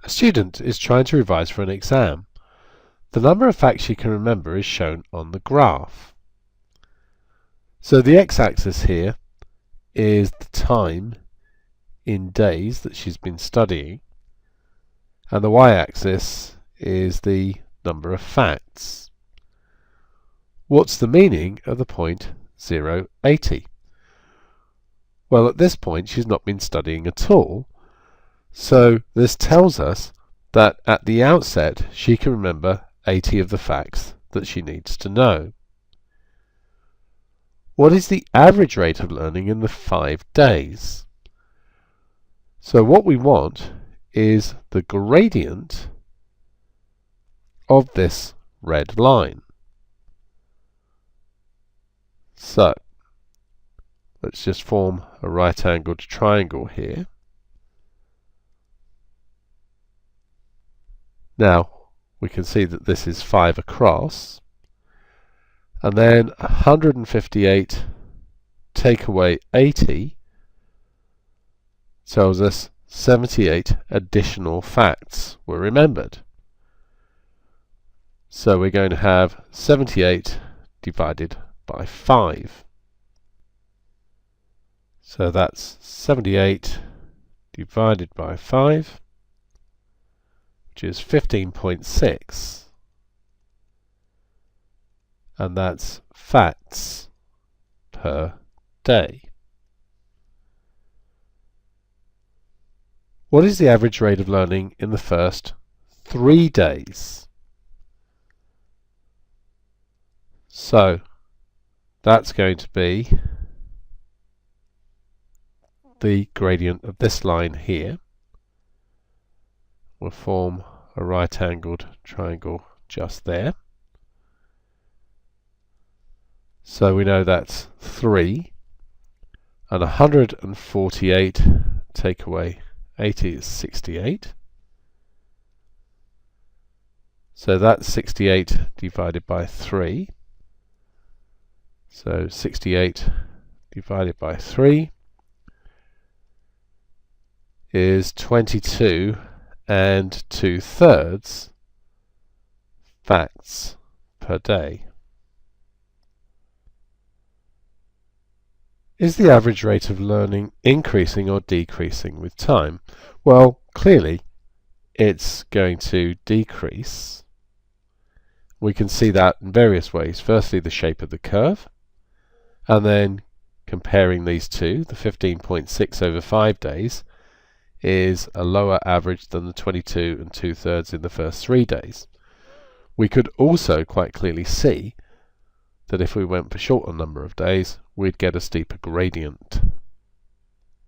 A student is trying to revise for an exam. The number of facts she can remember is shown on the graph. So the x-axis here is the time in days that she's been studying, and the y-axis is the number of facts. What's the meaning of the point 080? Well, at this point she's not been studying at all, so this tells us that at the outset she can remember 80 of the facts that she needs to know. What is the average rate of learning in the 5 days? So what we want is the gradient of this red line. So let's just form a right-angled triangle here. Now we can see that this is 5 across, and then 158 take away 80 tells us 78 additional facts were remembered. So we're going to have 78 divided by 5. So that's 78 divided by 5, which is 15.6. And that's facts per day. What is the average rate of learning in the first 3 days? So that's going to be the gradient of this line here. We'll form a right-angled triangle just there. So we know that's 3, and 148 take away 80 is 68. So that's 68 divided by 3. So 68 divided by 3 is 22 and 2/3 facts per day. Is the average rate of learning increasing or decreasing with time? Well, clearly it's going to decrease. We can see that in various ways. Firstly, the shape of the curve, and then comparing these two, the 15.6 over 5 days is a lower average than the 22 and 2/3 in the first 3 days. We could also quite clearly see that if we went for shorter number of days, we'd get a steeper gradient.